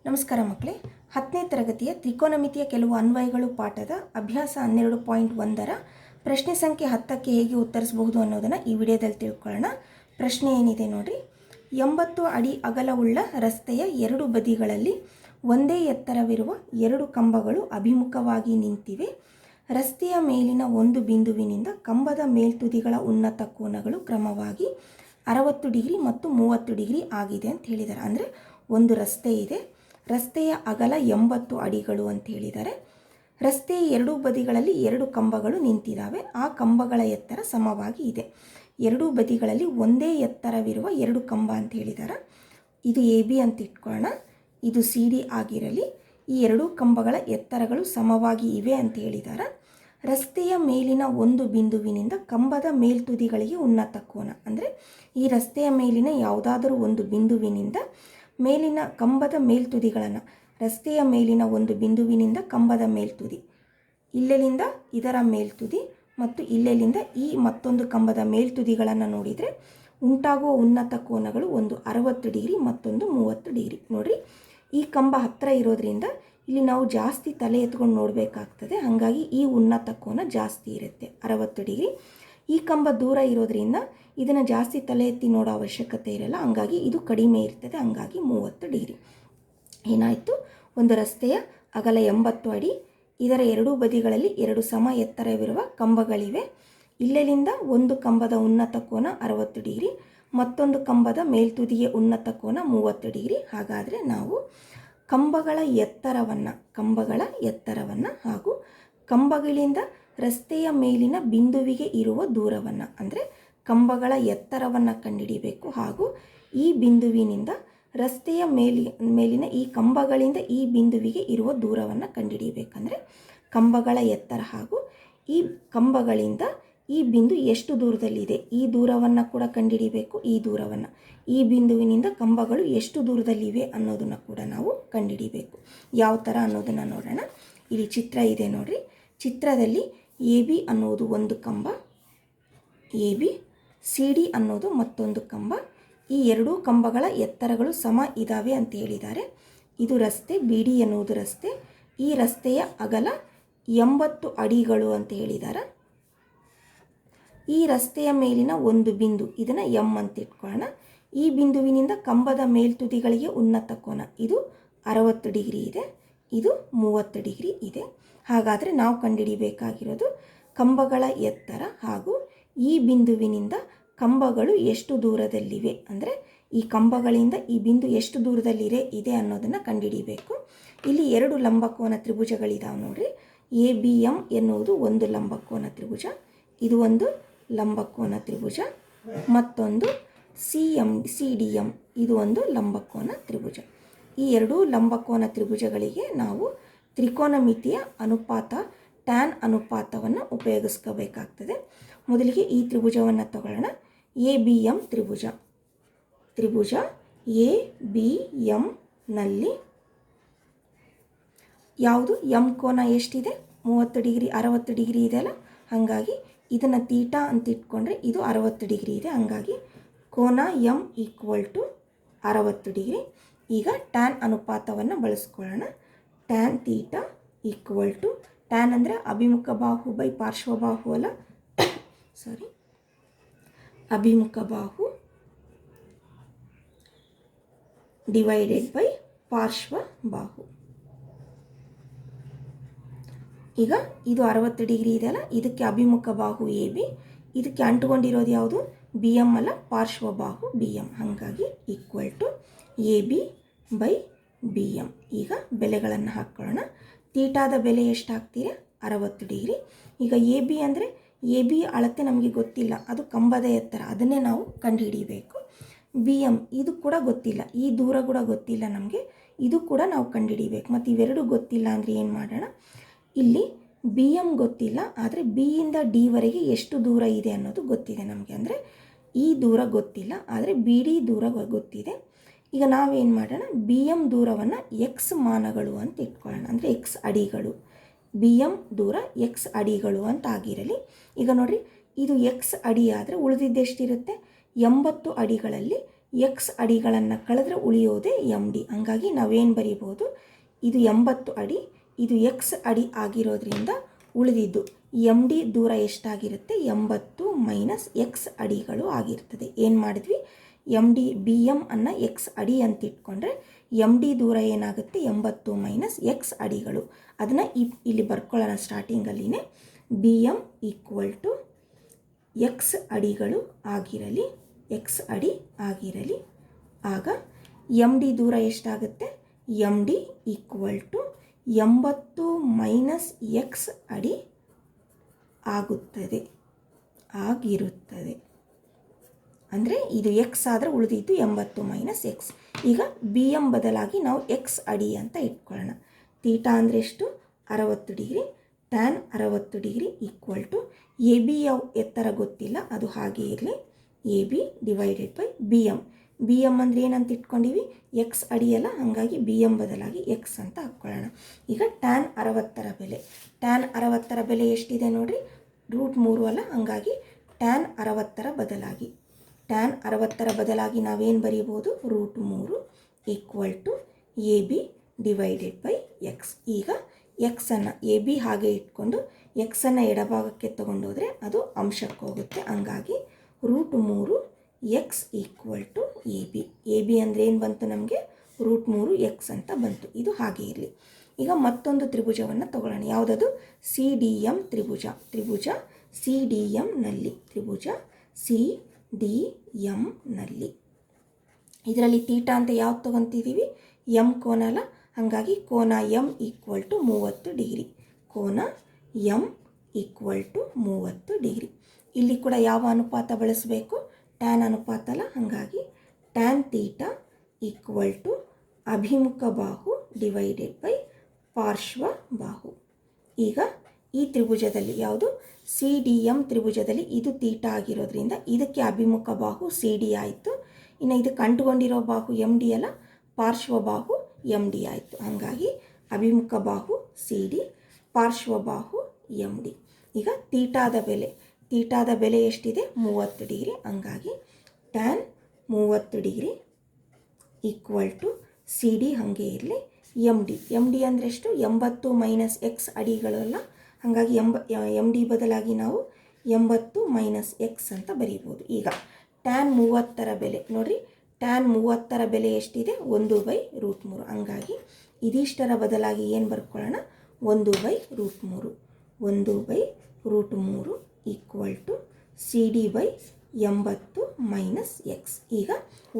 ನಮಸ್ಕಾರ ಮಕ್ಕಳೇ, 10ನೇ ತರಗತಿಯ ತ್ರಿಕೋನಮಿತಿಯ ಕೆಲವು ಅನ್ವಯಗಳು ಪಾಠದ ಅಭ್ಯಾಸ 12.1ರ ಪ್ರಶ್ನೆ ಸಂಖ್ಯೆ 10ಕ್ಕೆ ಹೇಗೆ ಉತ್ತರಿಸಬಹುದು ಅನ್ನೋದನ್ನು ಈ ವಿಡಿಯೋದಲ್ಲಿ ತಿಳ್ಕೊಳ್ಳೋಣ. ಪ್ರಶ್ನೆ ಏನಿದೆ ನೋಡ್ರಿ. 80 ಅಡಿ ಅಗಲವುಳ್ಳ ರಸ್ತೆಯ ಎರಡು ಬದಿಗಳಲ್ಲಿ ಒಂದೇ ಎತ್ತರವಿರುವ ಎರಡು ಕಂಬಗಳು ಅಭಿಮುಖವಾಗಿ ನಿಂತಿವೆ. ರಸ್ತೆಯ ಮೇಲಿನ ಒಂದು ಬಿಂದುವಿನಿಂದ ಕಂಬದ ಮೇಲ್ತುದಿಗಳ ಉನ್ನತ ಕೋನಗಳು ಕ್ರಮವಾಗಿ 60 ಡಿಗ್ರಿ ಮತ್ತು 30 ಡಿಗ್ರಿ ಆಗಿದೆ ಅಂತ ಹೇಳಿದ್ದಾರೆ. ಅಂದರೆ ಒಂದು ರಸ್ತೆ ಇದೆ, ರಸ್ತೆಯ ಅಗಲ 80 ಅಡಿಗಳು ಅಂತ ಹೇಳಿದ್ದಾರೆ. ರಸ್ತೆಯ ಎರಡೂ ಬದಿಗಳಲ್ಲಿ ಎರಡು ಕಂಬಗಳು ನಿಂತಿದ್ದಾವೆ. ಆ ಕಂಬಗಳ ಎತ್ತರ ಸಮವಾಗಿ ಇದೆ. ಎರಡೂ ಬದಿಗಳಲ್ಲಿ ಒಂದೇ ಎತ್ತರವಿರುವ ಎರಡು ಕಂಬ ಅಂತ ಹೇಳಿದ್ದಾರೆ. ಇದು ಎ ಬಿ ಅಂತ ಇಟ್ಕೊಳ್ಳೋಣ, ಇದು ಸಿ ಡಿ ಆಗಿರಲಿ. ಈ ಎರಡೂ ಕಂಬಗಳ ಎತ್ತರಗಳು ಸಮವಾಗಿ ಇವೆ ಅಂತ ಹೇಳಿದ್ದಾರೆ. ರಸ್ತೆಯ ಮೇಲಿನ ಒಂದು ಬಿಂದುವಿನಿಂದ ಕಂಬದ ಮೇಲ್ತುದಿಗಳಿಗೆ ಉನ್ನತ ಕೋನ, ಅಂದರೆ ಈ ರಸ್ತೆಯ ಮೇಲಿನ ಯಾವುದಾದರೂ ಒಂದು ಬಿಂದುವಿನಿಂದ ಮೇಲಿನ ಕಂಬದ ಮೇಲ್ತುದಿಗಳನ್ನು, ರಸ್ತೆಯ ಮೇಲಿನ ಒಂದು ಬಿಂದುವಿನಿಂದ ಕಂಬದ ಮೇಲ್ತುದಿ, ಇಲ್ಲೆಲಿಂದ ಇದರ ಮೇಲ್ತುದಿ ಮತ್ತು ಇಲ್ಲೆಲಿಂದ ಈ ಮತ್ತೊಂದು ಕಂಬದ ಮೇಲ್ತುದಿಗಳನ್ನು ನೋಡಿದರೆ ಉಂಟಾಗುವ ಉನ್ನತ ಕೋನಗಳು ಒಂದು 60 ಡಿಗ್ರಿ ಮತ್ತೊಂದು 30 ಡಿಗ್ರಿ. ನೋಡಿರಿ, ಈ ಕಂಬ ಹತ್ತಿರ ಇರೋದ್ರಿಂದ ಇಲ್ಲಿ ನಾವು ಜಾಸ್ತಿ ತಲೆ ಎತ್ಕೊಂಡು ನೋಡಬೇಕಾಗ್ತದೆ. ಹಾಗಾಗಿ ಈ ಉನ್ನತ ಕೋನ ಜಾಸ್ತಿ ಇರುತ್ತೆ, 60 ಡಿಗ್ರಿ. ಈ ಕಂಬ ದೂರ ಇರೋದ್ರಿಂದ ಇದನ್ನು ಜಾಸ್ತಿ ತಲೆ ಎತ್ತಿ ನೋಡೋ ಅವಶ್ಯಕತೆ ಇರಲ್ಲ, ಹಂಗಾಗಿ ಇದು ಕಡಿಮೆ ಇರ್ತದೆ, ಹಂಗಾಗಿ 30 ಡಿಗ್ರಿ. ಏನಾಯಿತು, ಒಂದು ರಸ್ತೆಯ ಅಗಲ 80 ಅಡಿ, ಇದರ ಎರಡೂ ಬದಿಗಳಲ್ಲಿ ಎರಡು ಸಮ ಎತ್ತರವಿರುವ ಕಂಬಗಳಿವೆ. ಇಲ್ಲೆಲಿಂದ ಒಂದು ಕಂಬದ ಉನ್ನತ ಕೋನ 60 ಡಿಗ್ರಿ, ಮತ್ತೊಂದು ಕಂಬದ ಮೇಲ್ತುದಿಗೆ ಉನ್ನತ ಕೋನ 30 ಡಿಗ್ರಿ. ಹಾಗಾದರೆ ನಾವು ಕಂಬಗಳ ಎತ್ತರವನ್ನು ಹಾಗೂ ಕಂಬಗಳಿಂದ ರಸ್ತೆಯ ಮೇಲಿನ ಬಿಂದುವಿಗೆ ಇರುವ ದೂರವನ್ನು, ಅಂದರೆ ಕಂಬಗಳ ಎತ್ತರವನ್ನು ಕಂಡುಹಿಡಿಯಬೇಕು ಹಾಗೂ ಈ ಬಿಂದುವಿನಿಂದ ರಸ್ತೆಯ ಮೇಲಿನ ಈ ಕಂಬಗಳಿಂದ ಈ ಬಿಂದುವಿಗೆ ಇರುವ ದೂರವನ್ನು ಕಂಡುಹಿಡಿಯಬೇಕಂದ್ರೆ ಕಂಬಗಳ ಎತ್ತರ ಹಾಗೂ ಈ ಕಂಬಗಳಿಂದ ಈ ಬಿಂದು ಎಷ್ಟು ದೂರದಲ್ಲಿದೆ ಈ ದೂರವನ್ನು ಕೂಡ ಕಂಡುಹಿಡಿಯಬೇಕು. ಈ ದೂರವನ್ನು, ಈ ಬಿಂದುವಿನಿಂದ ಕಂಬಗಳು ಎಷ್ಟು ದೂರದಲ್ಲಿವೆ ಅನ್ನೋದನ್ನು ಕೂಡ ನಾವು ಕಂಡುಹಿಡಿಯಬೇಕು. ಯಾವ ಥರ ಅನ್ನೋದನ್ನು ನೋಡೋಣ. ಇಲ್ಲಿ ಚಿತ್ರ ಇದೆ ನೋಡ್ರಿ. ಚಿತ್ರದಲ್ಲಿ ಎ ಬಿ ಅನ್ನೋದು ಒಂದು ಕಂಬ, ಎ ಬಿ, ಸಿ ಡಿ ಅನ್ನೋದು ಮತ್ತೊಂದು ಕಂಬ. ಈ ಎರಡೂ ಕಂಬಗಳ ಎತ್ತರಗಳು ಸಮ ಇದ್ದಾವೆ ಅಂತ ಹೇಳಿದ್ದಾರೆ. ಇದು ರಸ್ತೆ, ಬಿ ಡಿ ಎನ್ನುವುದು ರಸ್ತೆ. ಈ ರಸ್ತೆಯ ಅಗಲ 80 ಅಡಿಗಳು ಅಂತ ಹೇಳಿದ್ದಾರೆ. ಈ ರಸ್ತೆಯ ಮೇಲಿನ ಒಂದು ಬಿಂದು, ಇದನ್ನು ಎಂ ಅಂತ ಇಟ್ಕೊಳ್ಳೋಣ. ಈ ಬಿಂದುವಿನಿಂದ ಕಂಬದ ಮೇಲ್ತುದಿಗಳಿಗೆ ಉನ್ನತ ಕೋನ, ಇದು 60 ಡಿಗ್ರಿ ಇದೆ, ಇದು 30 ಡಿಗ್ರಿ ಇದೆ. ಹಾಗಾದರೆ ನಾವು ಕಂಡುಹಿಡಿಯಬೇಕಾಗಿರೋದು ಕಂಬಗಳ ಎತ್ತರ ಹಾಗೂ ಈ ಬಿಂದುವಿನಿಂದ ಕಂಬಗಳು ಎಷ್ಟು ದೂರದಲ್ಲಿವೆ, ಅಂದರೆ ಈ ಕಂಬಗಳಿಂದ ಈ ಬಿಂದು ಎಷ್ಟು ದೂರದಲ್ಲಿದೆ ಇದೆ ಅನ್ನೋದನ್ನು ಕಂಡುಹಿಡಿಯಬೇಕು. ಇಲ್ಲಿ ಎರಡು ಲಂಬಕೋನ ತ್ರಿಭುಜಗಳಿದಾವೆ ನೋಡ್ರಿ. ಎ ಬಿ ಎಂ ಎನ್ನುವುದು ಒಂದು ಲಂಬಕೋನ ತ್ರಿಭುಜ, ಇದು ಒಂದು ಲಂಬಕೋನ ತ್ರಿಭುಜ. ಮತ್ತೊಂದು ಸಿ ಡಿ ಎಂ, ಇದು ಒಂದು ಲಂಬಕೋನ ತ್ರಿಭುಜ. ಈ ಎರಡೂ ಲಂಬಕೋನ ತ್ರಿಭುಜಗಳಿಗೆ ನಾವು ತ್ರಿಕೋನಮಿತಿಯ ಅನುಪಾತ, ಟ್ಯಾನ್ ಅನುಪಾತವನ್ನು ಉಪಯೋಗಿಸ್ಕೋಬೇಕಾಗ್ತದೆ. ಮೊದಲಿಗೆ ಈ ತ್ರಿಭುಜವನ್ನು ತಗೊಳ್ಳೋಣ. ಎ ಬಿ ಎಂ ತ್ರಿಭುಜ ಎ ಬಿ ಎಂನಲ್ಲಿ ಯಾವುದು ಎಂ ಕೋನ ಎಷ್ಟಿದೆ, 30 ಡಿಗ್ರಿ, 60 ಡಿಗ್ರಿ ಇದೆಯಲ್ಲ, ಹಾಗಾಗಿ ಇದನ್ನು ತೀಟಾ ಅಂತ ಇಟ್ಕೊಂಡ್ರೆ ಇದು 60 ಡಿಗ್ರಿ ಇದೆ, ಹಾಗಾಗಿ ಕೋನ ಎಂ ಈಕ್ವಲ್ ಟು 60 ಡಿಗ್ರಿ. ಈಗ ಟ್ಯಾನ್ ಅನುಪಾತವನ್ನು ಬಳಸ್ಕೊಳ್ಳೋಣ. Tan theta equal to, tan ಅಂದರೆ ಅಭಿಮುಖ ಬಾಹು ಬೈ ಪಾರ್ಶ್ವಬಾಹು ಅಲ್ಲ, ಸಾರಿ, ಅಭಿಮುಖ ಬಾಹು ಡಿವೈಡೆಡ್ ಬೈ ಪಾರ್ಶ್ವ ಬಾಹು. ಈಗ ಇದು 60 ಡಿಗ್ರಿ ಇದೆಯಲ್ಲ, ಇದಕ್ಕೆ ಅಭಿಮುಖ ಬಾಹು ಎ ಬಿ, ಇದಕ್ಕೆ ಅಂಟುಕೊಂಡಿರೋದು ಯಾವುದು, ಬಿ ಎಂ ಅಲ್ಲ, ಪಾರ್ಶ್ವ ಬಾಹು ಬಿ ಎಂ, ಹಾಗಾಗಿ equal to A B by B M. ಈಗ ಬೆಲೆಗಳನ್ನು ಹಾಕ್ಕೊಳ್ಳೋಣ. ತೀಟಾದ ಬೆಲೆ ಎಷ್ಟು ಹಾಕ್ತೀರಾ, 60 ಡಿಗ್ರಿ. ಈಗ ಎ ಬಿ ಅಂದರೆ ಎ ಬಿ ಅಳತೆ ನಮಗೆ ಗೊತ್ತಿಲ್ಲ, ಅದು ಕಂಬದ ಎತ್ತರ, ಅದನ್ನೇ ನಾವು ಕಂಡುಹಿಡಿಯಬೇಕು. ಬಿ ಎಂ ಇದು ಕೂಡ ಗೊತ್ತಿಲ್ಲ, ಈ ದೂರ ಕೂಡ ಗೊತ್ತಿಲ್ಲ ನಮಗೆ, ಇದು ಕೂಡ ನಾವು ಕಂಡುಹಿಡಿಯಬೇಕು. ಮತ್ತು ಇವೆರಡು ಗೊತ್ತಿಲ್ಲ ಅಂದರೆ ಏನು ಮಾಡೋಣ, ಇಲ್ಲಿ ಬಿ ಎಂ ಗೊತ್ತಿಲ್ಲ, ಆದರೆ ಬಿ ಇಂದ ಡಿ ವರೆಗೆ ಎಷ್ಟು ದೂರ ಇದೆ ಅನ್ನೋದು ಗೊತ್ತಿದೆ ನಮಗೆ. ಅಂದರೆ ಈ ದೂರ ಗೊತ್ತಿಲ್ಲ, ಆದರೆ ಬಿ ಡಿ ದೂರ ಗೊತ್ತಿದೆ. ಈಗ ನಾವೇನು ಮಾಡೋಣ, ಬಿ ಎಂ ದೂರವನ್ನು ಎಕ್ಸ್ ಮಾನಗಳು ಅಂತ ಇಟ್ಕೊಳ್ಳೋಣ, ಅಂದರೆ ಎಕ್ಸ್ ಅಡಿಗಳು. ಬಿ ಎಂ ದೂರ ಎಕ್ಸ್ ಅಡಿಗಳು ಅಂತ ಆಗಿರಲಿ. ಈಗ ನೋಡಿರಿ, ಇದು ಎಕ್ಸ್ ಅಡಿ ಆದರೆ ಉಳಿದಿದ್ದೆಷ್ಟಿರುತ್ತೆ, 80 ಅಡಿಗಳಲ್ಲಿ ಎಕ್ಸ್ ಅಡಿಗಳನ್ನು ಕಳೆದ್ರೆ ಉಳಿಯೋದೇ ಎಮ್ ಡಿ. ಹಾಗಾಗಿ ನಾವೇನು ಬರೀಬೋದು, ಇದು 80 ಅಡಿ, ಇದು ಎಕ್ಸ್ ಅಡಿ ಆಗಿರೋದ್ರಿಂದ ಉಳಿದಿದ್ದು ಎಮ್ ಡಿ ದೂರ ಎಷ್ಟಾಗಿರುತ್ತೆ, 80 ಮೈನಸ್ ಎಕ್ಸ್ ಅಡಿಗಳು ಆಗಿರ್ತದೆ. ಏನು ಮಾಡಿದ್ವಿ, ಎಮ್ ಡಿ ಬಿ ಎಮ್ ಅನ್ನು ಎಕ್ಸ್ ಅಡಿ ಅಂತ ಇಟ್ಕೊಂಡ್ರೆ ಎಮ್ ಡಿ ದೂರ ಏನಾಗುತ್ತೆ, 80 ಮೈನಸ್ ಎಕ್ಸ್ ಅಡಿಗಳು. ಅದನ್ನು ಇಲ್ಲಿ ಬರ್ಕೊಳ್ಳೋಣ ಸ್ಟಾರ್ಟಿಂಗಲ್ಲಿನೇ. B M equal to X ಅಡಿಗಳು ಆಗಿರಲಿ, ಎಕ್ಸ್ ಅಡಿ ಆಗಿರಲಿ. ಆಗ ಎಮ್ ಡಿ ದೂರ ಎಷ್ಟಾಗುತ್ತೆ, M D equal to 80 minus X ಅಡಿ ಆಗಿರುತ್ತದೆ. ಅಂದರೆ ಇದು ಎಕ್ಸ್ ಆದರೆ ಉಳಿದಿದ್ದು 80 ಮೈನಸ್ ಎಕ್ಸ್. ಈಗ ಬಿ ಎಮ್ ಬದಲಾಗಿ ನಾವು ಎಕ್ಸ್ ಅಡಿ ಅಂತ ಇಟ್ಕೊಳ್ಳೋಣ. ತೀಟಾ ಅಂದರೆ ಎಷ್ಟು, 60 degree. Tan 60 degree equal to A B ಯಾವ ಎತ್ತರ ಗೊತ್ತಿಲ್ಲ, ಅದು ಹಾಗೆ ಇರಲಿ, A B divided by B M. B M ಅಂದರೆ ಏನಂತ ಇಟ್ಕೊಂಡಿವಿ, ಎಕ್ಸ್ ಅಡಿಯಲ್ಲ, ಹಾಗಾಗಿ ಬಿ ಎಮ್ ಬದಲಾಗಿ ಎಕ್ಸ್ ಅಂತ ಹಾಕ್ಕೊಳ್ಳೋಣ. ಈಗ ಟ್ಯಾನ್ 60ರ ಬೆಲೆ, ಟ್ಯಾನ್ 60ರ ಬೆಲೆ ಎಷ್ಟಿದೆ ನೋಡಿರಿ, √3 ಅಲ್ಲ, ಹಾಗಾಗಿ ಟ್ಯಾನ್ 60ರ ಬದಲಾಗಿ, ಟ್ಯಾನ್ 60ರ ಬದಲಾಗಿ ನಾವೇನು ಬರೀಬೋದು, √3 equal to A B divided by X. ಈಗ ಎಕ್ಸನ್ನು ಎ ಬಿ ಹಾಗೆ ಇಟ್ಕೊಂಡು ಎಕ್ಸನ್ನು ಎಡಭಾಗಕ್ಕೆ ತೊಗೊಂಡೋದ್ರೆ ಅದು ಅಂಶಕ್ಕೆ ಹೋಗುತ್ತೆ, ಹಂಗಾಗಿ √3 X equal to A B. A B ಅಂದರೆ ಏನು ಬಂತು ನಮಗೆ, √3 ಎಕ್ಸ್ ಅಂತ ಬಂತು. ಇದು ಹಾಗೆ ಇರಲಿ. ಈಗ ಮತ್ತೊಂದು ತ್ರಿಭುಜವನ್ನು ತಗೊಳ್ಳೋಣ. ಯಾವುದದು, ಸಿ ಡಿ ಎಮ್ ತ್ರಿಭುಜ. ತ್ರಿಭುಜ ಸಿ ಡಿ ಎಮ್ನಲ್ಲಿ, ತ್ರಿಭುಜ ಸಿ ಡಿ ಎಮ್ನಲ್ಲಿ. ಇದರಲ್ಲಿ ತೀಟಾ ಅಂತ ಯಾವ್ದು ತೊಗೊತಿದ್ದೀವಿ, ಎಮ್ ಕೋನ ಅಲ್ಲ, ಹಾಗಾಗಿ ಕೋನ ಎಮ್ ಈಕ್ವಲ್ ಟು 30 ಡಿಗ್ರಿ. ಕೋನ ಎಮ್ ಈಕ್ವಲ್ ಟು 30 ಡಿಗ್ರಿ. ಇಲ್ಲಿ ಕೂಡ ಯಾವ ಅನುಪಾತ ಬಳಸಬೇಕು, ಟ್ಯಾನ್ ಅನುಪಾತ ಅಲ್ಲ, ಹಾಗಾಗಿ ಟ್ಯಾನ್ ತೀಟಾ ಈಕ್ವಲ್ ಟು ಅಭಿಮುಖ ಬಾಹು ಡಿವೈಡೆಡ್ ಬೈ ಪಾರ್ಶ್ವ ಬಾಹು. ಈಗ ಈ ತ್ರಿಭುಜದಲ್ಲಿ ಯಾವುದು, ಸಿ ಡಿ ಎಮ್ ತ್ರಿಭುಜದಲ್ಲಿ ಇದು ತೀಟಾ ಆಗಿರೋದ್ರಿಂದ ಇದಕ್ಕೆ ಅಭಿಮುಖ ಬಾಹು ಸಿ ಡಿ ಆಯಿತು. ಇನ್ನು ಇದಕ್ಕೆ ಅಂಟುಕೊಂಡಿರೋ ಬಾಹು ಎಮ್ ಡಿ ಅಲ್ಲ, ಪಾರ್ಶ್ವ ಬಾಹು ಎಮ್ ಡಿ ಆಯಿತು. ಹಾಗಾಗಿ ಅಭಿಮುಖ ಬಾಹು ಸಿ ಡಿ, ಪಾರ್ಶ್ವ ಬಾಹು ಎಮ್ ಡಿ. ಈಗ ತೀಟಾದ ಬೆಲೆ ಎಷ್ಟಿದೆ, 30 ಡಿಗ್ರಿ. ಹಂಗಾಗಿ tan 30 degree equal to C D ಹಾಗೆ ಇರಲಿ, ಎಮ್ ಡಿ ಅಂದರೆ ಎಷ್ಟು, 80 ಮೈನಸ್ ಎಕ್ಸ್ ಅಡಿಗಳಲ್ಲ, ಹಾಗಾಗಿ ಎಮ್ ಡಿ ಬದಲಾಗಿ ನಾವು 80 ಮೈನಸ್ ಎಕ್ಸ್ ಅಂತ ಬರೀಬೋದು. ಈಗ ಟ್ಯಾನ್ 30ರ ಬೆಲೆ ನೋಡಿರಿ, ಟ್ಯಾನ್ 30ರ ಬೆಲೆ ಎಷ್ಟಿದೆ, 1/√3. ಹಂಗಾಗಿ ಇದಿಷ್ಟರ ಬದಲಾಗಿ ಏನು ಬರ್ಕೊಳ್ಳೋಣ, 1/√3. 1/√3 equal to C D by 80 minus X. ಈಗ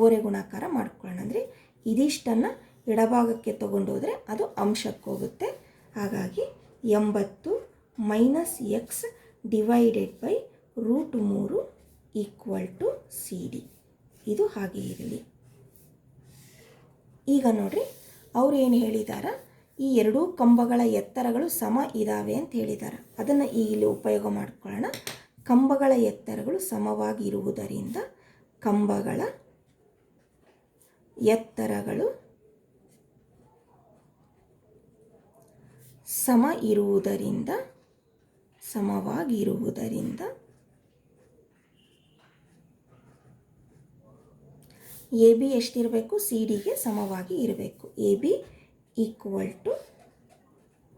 ಓರೆ ಗುಣಾಕಾರ ಮಾಡ್ಕೊಳ್ಳೋಣ. ಅಂದರೆ ಇದಿಷ್ಟನ್ನು ಎಡಭಾಗಕ್ಕೆ ತೊಗೊಂಡೋದ್ರೆ ಅದು ಅಂಶಕ್ಕೆ ಹೋಗುತ್ತೆ, ಹಾಗಾಗಿ 80 minus X divided by √3 equal to C D. ಇದು ಹಾಗೆ ಇರಲಿ. ಈಗ ನೋಡ್ರಿ, ಅವ್ರು ಏನು ಹೇಳಿದಾರ, ಈ ಎರಡೂ ಕಂಬಗಳ ಎತ್ತರಗಳು ಸಮ ಇದ್ದಾವೆ ಅಂತ ಹೇಳಿದ್ದಾರೆ. ಅದನ್ನು ಈಗ ಇಲ್ಲಿ ಉಪಯೋಗ ಮಾಡ್ಕೊಳ್ಳೋಣ. ಕಂಬಗಳ ಎತ್ತರಗಳು ಸಮವಾಗಿರುವುದರಿಂದ, ಕಂಬಗಳ ಎತ್ತರಗಳು ಸಮವಾಗಿರುವುದರಿಂದ ಎ ಬಿ ಎಷ್ಟಿರಬೇಕು, ಸಿ ಡಿಗೆ ಸಮವಾಗಿ ಇರಬೇಕು. A B equal to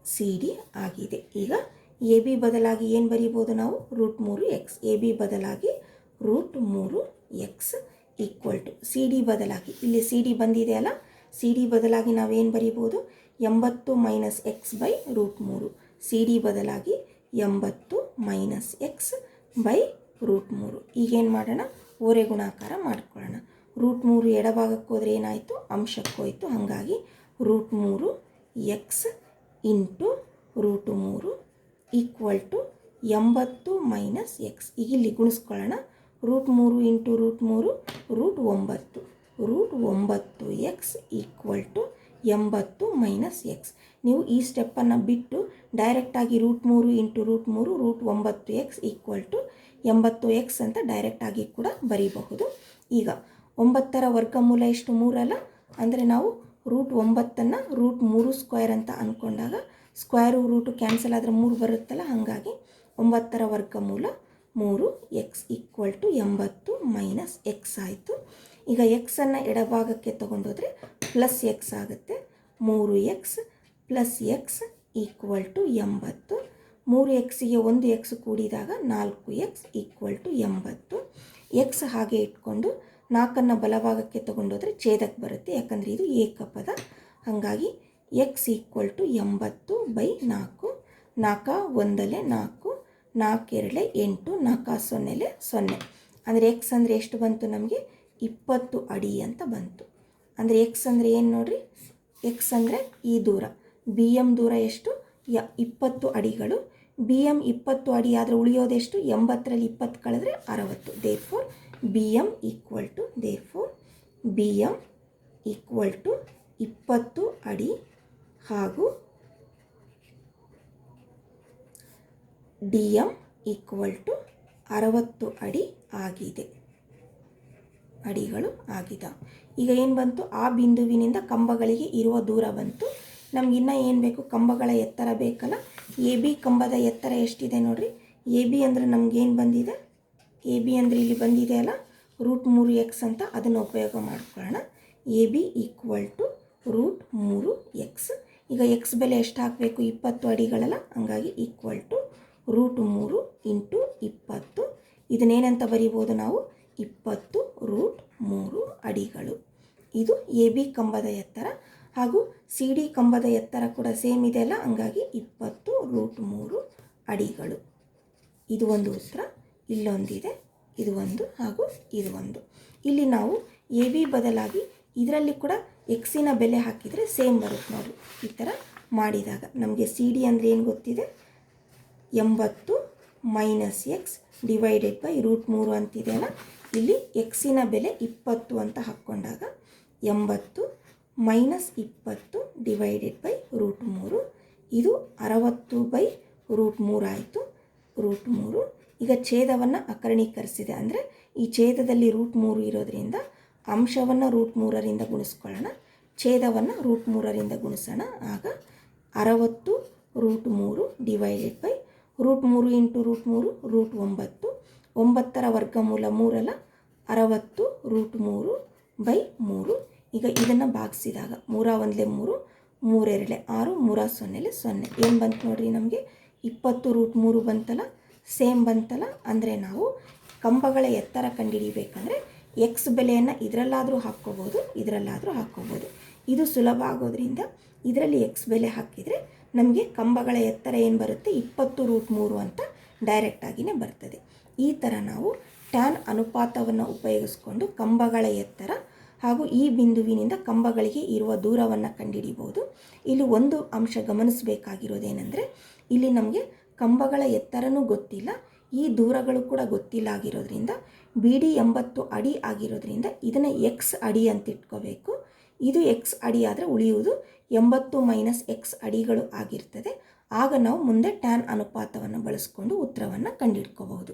C D ಆಗಿದೆ. ಈಗ ಎ ಬಿ ಬದಲಾಗಿ ಏನು ಬರೀಬೋದು ನಾವು, √3 ಎಕ್ಸ್. ಎ ಬಿ ಬದಲಾಗಿ √3 X equal to C D ಬದಲಾಗಿ, ಇಲ್ಲಿ ಸಿ ಡಿ ಬಂದಿದೆ ಅಲ್ಲ, ಸಿ ಡಿ ಬದಲಾಗಿ ನಾವೇನು ಬರೀಬೋದು, 80 minus X by √3. C D ಬದಲಾಗಿ 80 ಮೈನಸ್ ಎಕ್ಸ್ ಬೈ √3. ಈಗೇನು ಮಾಡೋಣ, ಓರೆ ಗುಣಾಕಾರ ಮಾಡ್ಕೊಳ್ಳೋಣ. √3 ಎಡಭಾಗಕ್ಕೆ ಹೋದರೆ ಏನಾಯಿತು, ಅಂಶಕ್ಕೆ ಹೋಯಿತು, ಹಾಗಾಗಿ √3 X into √3 equal to 80 minus X. ಈಗ ಇಲ್ಲಿ ಗುಣಿಸ್ಕೊಳ್ಳೋಣ. √3 into √3 √9. √9 X equal to 80 minus X. ನೀವು ಈ ಸ್ಟೆಪ್ಪನ್ನು ಬಿಟ್ಟು ಡೈರೆಕ್ಟಾಗಿ √3 into √3 √9 X equal to 80 X ಅಂತ ಡೈರೆಕ್ಟಾಗಿ ಕೂಡ ಬರೀಬಹುದು. ಈಗ 9ರ ವರ್ಗಮೂಲ ಎಷ್ಟು, 3 ಅಲ್ಲ, ಅಂದರೆ ನಾವು √9ನ್ನು √3² ಅಂತ ಅಂದ್ಕೊಂಡಾಗ ಸ್ಕ್ವೇರು ರೂಟು ಕ್ಯಾನ್ಸಲ್ ಆದರೆ 3 ಬರುತ್ತಲ್ಲ, ಹಾಗಾಗಿ 9ರ ವರ್ಗಮೂಲ 3 X equal to 80 minus X ಆಯಿತು. ಈಗ ಎಕ್ಸನ್ನು ಎಡಭಾಗಕ್ಕೆ ತೊಗೊಂಡೋದ್ರೆ ಪ್ಲಸ್ ಎಕ್ಸ್ ಆಗುತ್ತೆ. 3x plus X equal to 80. 3xಗೆ 1x ಕೂಡಿದಾಗ 4x ಈಕ್ವಲ್ ಟು 80. ಎಕ್ಸ್ ಹಾಗೆ ಇಟ್ಕೊಂಡು 4ಅನ್ನು ಬಲಭಾಗಕ್ಕೆ ತೊಗೊಂಡೋದ್ರೆ ಛೇದಕ್ಕೆ ಬರುತ್ತೆ, ಯಾಕಂದರೆ ಇದು ಏಕಪದ. ಹಾಗಾಗಿ ಎಕ್ಸ್ ಈಕ್ವಲ್ ಟು 80/4. 4 1 4, 4 2 8, 4 0 0. ಅಂದರೆ ಎಕ್ಸ್ ಅಂದರೆ ಎಷ್ಟು ಬಂತು ನಮಗೆ? 20 ಅಡಿ ಅಂತ ಬಂತು. ಅಂದರೆ ಎಕ್ಸ್ ಅಂದರೆ ಏನು ನೋಡ್ರಿ? ಎಕ್ಸ್ ಅಂದರೆ ಈ ದೂರ, ಬಿ ಎಮ್ ದೂರ ಎಷ್ಟು? 20 ಅಡಿಗಳು. ಬಿ ಎಮ್ 20 ಅಡಿ ಆದರೆ ಉಳಿಯೋದೆಷ್ಟು? 80ರಲ್ಲಿ 20 ಕಳೆದ್ರೆ 60. Therefore B M equal to 20 ಅಡಿ ಹಾಗೂ ಡಿ ಎಮ್ ಈಕ್ವಲ್ ಟು 60 ಅಡಿ ಆಗಿದೆ. ಅಡಿಗಳು ಆಗಿದೆ. ಈಗ ಏನು ಬಂತು? ಆ ಬಿಂದುವಿನಿಂದ ಕಂಬಗಳಿಗೆ ಇರುವ ದೂರ ಬಂತು. ನಮಗಿನ್ನ ಏನು ಬೇಕು? ಕಂಬಗಳ ಎತ್ತರ ಬೇಕಲ್ಲ. ಎ ಬಿ ಕಂಬದ ಎತ್ತರ ಎಷ್ಟಿದೆ ನೋಡ್ರಿ? ಎ ಬಿ ಅಂದರೆ ನಮಗೇನು ಬಂದಿದೆ? ಎ ಬಿ ಅಂದರೆ ಇಲ್ಲಿ ಬಂದಿದೆ ಅಲ್ಲ, √3x ಅಂತ, ಅದನ್ನು ಉಪಯೋಗ ಮಾಡ್ಕೊಳ್ಳೋಣ. A B equal to √3x. ಈಗ ಎಕ್ಸ್ ಬೆಲೆ ಎಷ್ಟು ಹಾಕಬೇಕು? 20 ಅಡಿಗಳಲ್ಲ, ಹಂಗಾಗಿ ಈಕ್ವಲ್ ಟು √3 × 20. ಇದನ್ನೇನಂತ ಬರಿಬೋದು ನಾವು? 20√3 ಅಡಿಗಳು. ಇದು ಎ ಬಿ ಕಂಬದ ಎತ್ತರ. ಹಾಗೂ ಸಿ ಡಿ ಕಂಬದ ಎತ್ತರ ಕೂಡ ಸೇಮ್ ಇದೆ ಅಲ್ಲ, ಹಂಗಾಗಿ 20√3 ಅಡಿಗಳು. ಇದು ಒಂದು ಉತ್ತರ. ಇಲ್ಲೊಂದಿದೆ, ಇದು ಒಂದು ಹಾಗೂ ಇದು ಒಂದು. ಇಲ್ಲಿ ನಾವು ಎ ಬಿ ಬದಲಾಗಿ ಇದರಲ್ಲಿ ಕೂಡ ಎಕ್ಸಿನ ಬೆಲೆ ಹಾಕಿದರೆ ಸೇಮ್ ಬರುತ್ತೆ ನೋಡಿ. ಈ ಥರ ಮಾಡಿದಾಗ ನಮಗೆ ಸಿ ಡಿ ಅಂದರೆ ಏನು ಗೊತ್ತಿದೆ? 80 - x ಡಿವೈಡೆಡ್ ಬೈ √3 ಅಂತಿದೆಯಲ್ಲ, ಇಲ್ಲಿ ಎಕ್ಸಿನ ಬೆಲೆ 20 ಅಂತ ಹಾಕ್ಕೊಂಡಾಗ 80 - 20 ಡಿವೈಡೆಡ್ ಬೈ √3. ಇದು 60/√3 ಆಯಿತು. √3. ಈಗ ಛೇದವನ್ನು ಅಕರ್ಣೀಕರಿಸಿದೆ, ಅಂದರೆ ಈ ಛೇದದಲ್ಲಿ √3 ಇರೋದ್ರಿಂದ ಅಂಶವನ್ನು √3ರಿಂದ ಗುಣಿಸ್ಕೊಳ್ಳೋಣ, ಛೇದವನ್ನು √3ರಿಂದ ಗುಣಿಸೋಣ. ಆಗ 60√3 ಡಿವೈಡೆಡ್ ಬೈ √3 × √3 √9. 9ರ ವರ್ಗಮೂಲ 3 ಅಲ್ಲ, 60√3/3. ಈಗ ಇದನ್ನು ಭಾಗಿಸಿದಾಗ 3 1 3, 3 2 6, 3 0 0. ಏನು ಬಂತು ನೋಡ್ರಿ? ನಮಗೆ 20√3 ಬಂತಲ್ಲ, ಸೇಮ್ ಬಂತಲ್ಲ. ಅಂದರೆ ನಾವು ಕಂಬಗಳ ಎತ್ತರ ಕಂಡುಹಿಡಿಬೇಕಂದ್ರೆ ಎಕ್ಸ್ ಬೆಲೆಯನ್ನು ಇದರಲ್ಲಾದರೂ ಹಾಕ್ಕೋಬೋದು, ಇದರಲ್ಲಾದರೂ ಹಾಕ್ಕೋಬೋದು. ಇದು ಸುಲಭ ಆಗೋದ್ರಿಂದ ಇದರಲ್ಲಿ ಎಕ್ಸ್ ಬೆಲೆ ಹಾಕಿದರೆ ನಮಗೆ ಕಂಬಗಳ ಎತ್ತರ ಏನು ಬರುತ್ತೆ? 20√3 ಅಂತ ಡೈರೆಕ್ಟಾಗಿಯೇ ಬರ್ತದೆ. ಈ ಥರ ನಾವು ಟ್ಯಾನ್ ಅನುಪಾತವನ್ನು ಉಪಯೋಗಿಸ್ಕೊಂಡು ಕಂಬಗಳ ಎತ್ತರ ಹಾಗೂ ಈ ಬಿಂದುವಿನಿಂದ ಕಂಬಗಳಿಗೆ ಇರುವ ದೂರವನ್ನು ಕಂಡುಹಿಡಿಬೋದು. ಇಲ್ಲಿ ಒಂದು ಅಂಶ ಗಮನಿಸಬೇಕಾಗಿರೋದೇನೆಂದರೆ, ಇಲ್ಲಿ ನಮಗೆ ಕಂಬಗಳ ಎತ್ತರನೂ ಗೊತ್ತಿಲ್ಲ, ಈ ದೂರಗಳು ಕೂಡ ಗೊತ್ತಿಲ್ಲ ಆಗಿರೋದ್ರಿಂದ ಬಿ ಡಿ 80 ಅಡಿ ಆಗಿರೋದ್ರಿಂದ ಇದನ್ನು ಎಕ್ಸ್ ಅಡಿ ಅಂತ ಇಟ್ಕೋಬೇಕು. ಇದು ಎಕ್ಸ್ ಅಡಿ ಆದರೆ ಉಳಿಯುವುದು 80 - x ಅಡಿಗಳು ಆಗಿರ್ತದೆ. ಆಗ ನಾವು ಮುಂದೆ ಟ್ಯಾನ್ ಅನುಪಾತವನ್ನು ಬಳಸ್ಕೊಂಡು ಉತ್ತರವನ್ನು ಕಂಡುಹಿಡ್ಕೋಬಹುದು.